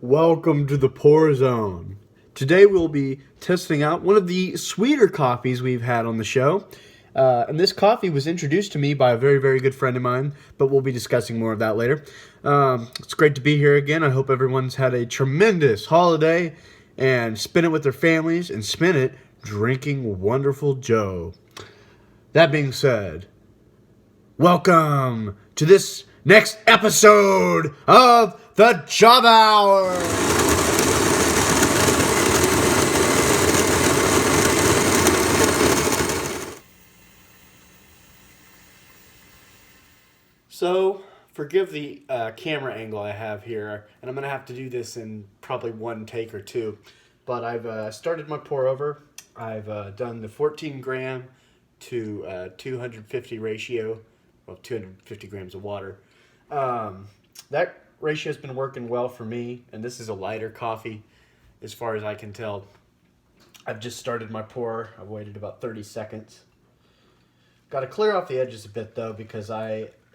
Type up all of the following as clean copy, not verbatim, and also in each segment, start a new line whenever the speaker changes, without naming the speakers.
Welcome to the Pour Zone. Today we'll be testing out one of the sweeter coffees we've had on the show. And this coffee was introduced to me by a very, very good friend of mine, but we'll be discussing more of that later. It's great to be here again. I hope everyone's had a tremendous holiday and spend it with their families and spend it drinking Wonderful Joe. That being said, welcome to this next episode of The Job Hour. So, forgive the camera angle I have here, and I'm going to have to do this in probably one take or two. But I've started my pour over. I've done the 14 gram to 250 ratio, well, 250 grams of water. That ratio has been working well for me, and this is a lighter coffee as far as I can tell. I've just started my pour. I've waited about 30 seconds. Got to clear off the edges a bit though, because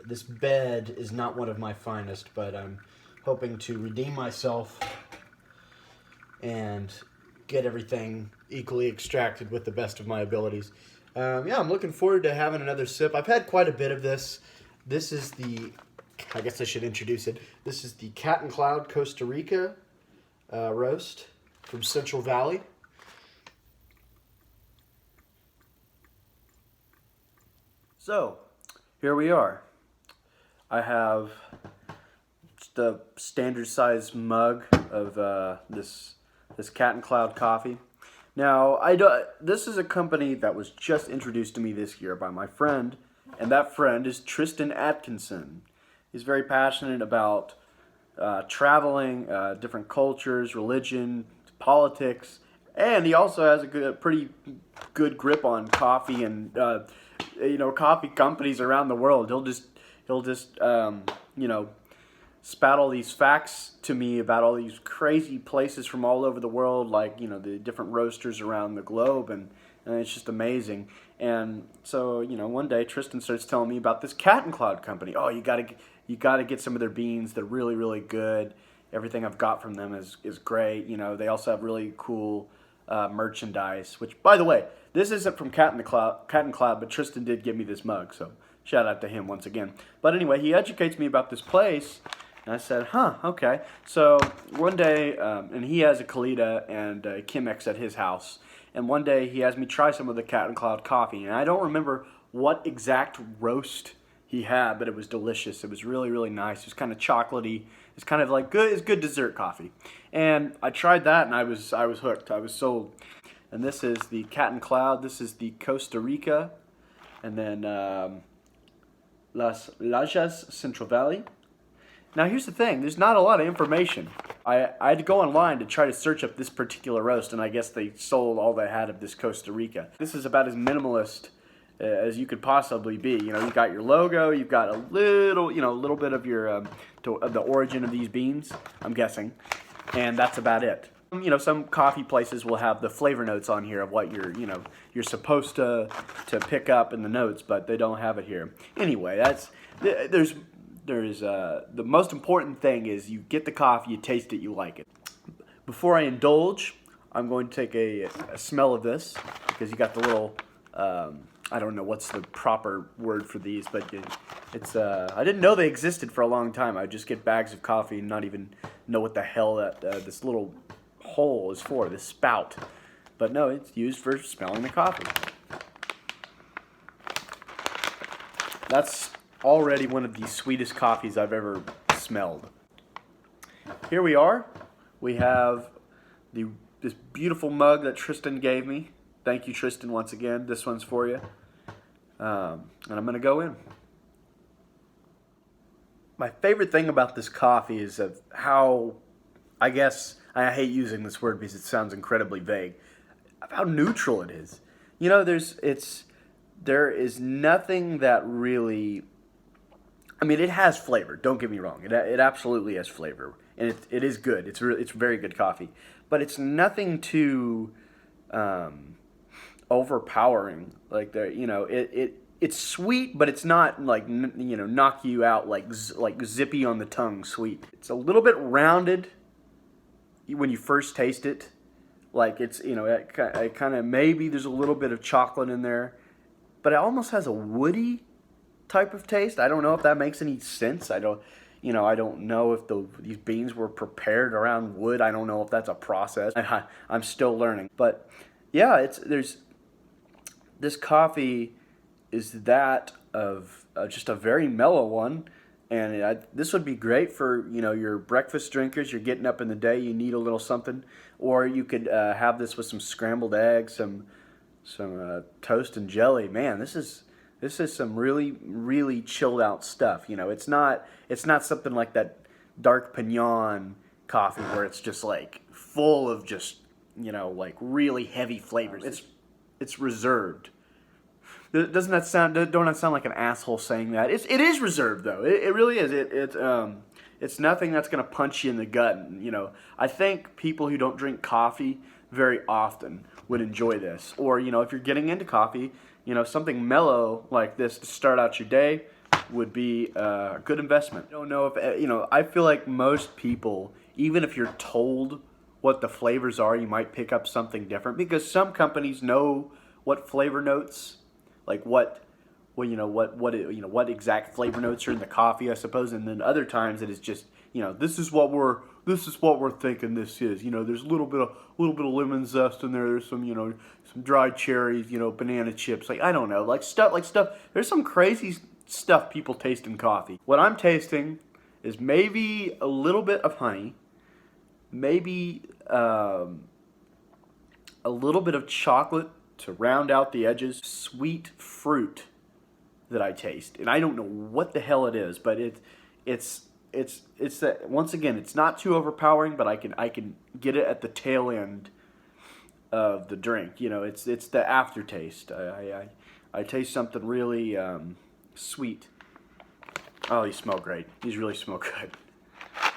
this bed is not one of my finest, but I'm hoping to redeem myself and get everything equally extracted with the best of my abilities. I'm looking forward to having another sip. I've had quite a bit of this. This is I guess I should introduce it. This is the Cat and Cloud Costa Rica roast from Central Valley. So, here we are. I have just a standard size mug of this Cat and Cloud coffee. Now, this is a company that was just introduced to me this year by my friend, and that friend is Tristan Atkinson. He's very passionate about traveling, different cultures, religion, politics, and he also has a pretty good grip on coffee and coffee companies around the world. He'll just spat all these facts to me about all these crazy places from all over the world, like the different roasters around the globe, and it's just amazing. And so one day Tristan starts telling me about this Cat and Cloud company. Oh, you gotta get some of their beans. They're really, really good. Everything I've got from them is great. They also have really cool merchandise. Which, by the way, this isn't from Cat and Cloud, but Tristan did give me this mug, so shout out to him once again. But anyway, he educates me about this place, and I said, okay. So one day, and he has a Kalita and a Chemex at his house, and one day he has me try some of the Cat and Cloud coffee, and I don't remember what exact roast he had, but it was delicious. It was really, really nice. It was kind of chocolatey. It's kind of like good. It's good dessert coffee, and I tried that, and I was hooked. I was sold. And this is the Cat and Cloud. This is the Costa Rica, and then Las Lajas Central Valley. Now here's the thing. There's not a lot of information. I had to go online to try to search up this particular roast, and I guess they sold all they had of this Costa Rica. This is about as minimalist as you could possibly be. You've got your logo, you've got a little bit of your the origin of these beans, I'm guessing, and that's about it. Some coffee places will have the flavor notes on here of what you're supposed to pick up in the notes, but they don't have it here. Anyway, there's the most important thing is you get the coffee, you taste it, you like it. Before I indulge, I'm going to take a smell of this, because you got the little I don't know what's the proper word for these, but it's I didn't know they existed for a long time. I would just get bags of coffee and not even know what the hell that this little hole is for, this spout. But no, it's used for smelling the coffee. That's already one of the sweetest coffees I've ever smelled. Here we are. We have this beautiful mug that Tristan gave me. Thank you, Tristan, once again. This one's for you. And I'm going to go in. My favorite thing about this coffee is of how, I guess, I hate using this word because it sounds incredibly vague, of how neutral it is. There is nothing that really, it has flavor, don't get me wrong. It absolutely has flavor, and it is good. It's very good coffee. But it's nothing too overpowering. It's sweet, but it's not like knock you out like zippy on the tongue sweet. It's a little bit rounded, when you first taste it, like it's, it kind of, maybe there's a little bit of chocolate in there, but it almost has a woody type of taste. I don't know if that makes any sense. I don't know if these beans were prepared around wood. I don't know if that's a process. I'm still learning. But yeah, this coffee is that of just a very mellow one. And this would be great for, your breakfast drinkers. You're getting up in the day, you need a little something. Or you could have this with some scrambled eggs, some toast and jelly. Man, this is some really, really chilled out stuff. It's not something like that dark pignon coffee where it's just like full of just, like really heavy flavors. It's reserved. Don't that sound like an asshole saying that? It is reserved though. It really is. It's nothing that's gonna punch you in the gut. I think people who don't drink coffee very often would enjoy this. Or if you're getting into coffee, something mellow like this to start out your day would be a good investment. I don't know if I feel like most people, even if you're told what the flavors are, you might pick up something different because some companies know what flavor notes. Like what exact flavor notes are in the coffee, I suppose, and then other times it is just this is what we're thinking this is. There's a little bit of lemon zest in there. There's some some dried cherries, banana chips. Like I don't know, like stuff. There's some crazy stuff people taste in coffee. What I'm tasting is maybe a little bit of honey, maybe a little bit of chocolate to round out the edges, sweet fruit that I taste, and I don't know what the hell it is, but it's that, once again, it's not too overpowering, but I can get it at the tail end of the drink. It's the aftertaste. I taste something really sweet. Oh, these smell great. These really smell good.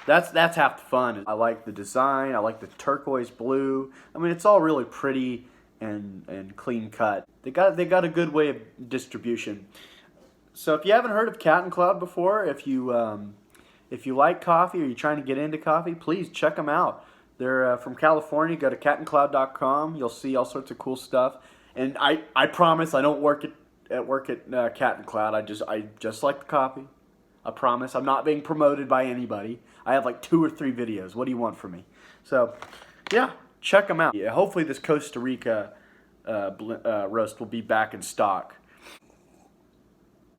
That's half the fun. I like the design. I like the turquoise blue. I mean, it's all really pretty and clean cut. They got a good way of distribution. So if you haven't heard of Cat and Cloud before, if you like coffee or you're trying to get into coffee, please check them out. They're from California. Go to catandcloud.com. You'll see all sorts of cool stuff. And I promise I don't work at Cat and Cloud. I just like the coffee. I promise. I'm not being promoted by anybody. I have like 2 or 3 videos. What do you want from me? So, yeah, check them out. Yeah, hopefully this Costa Rica roast will be back in stock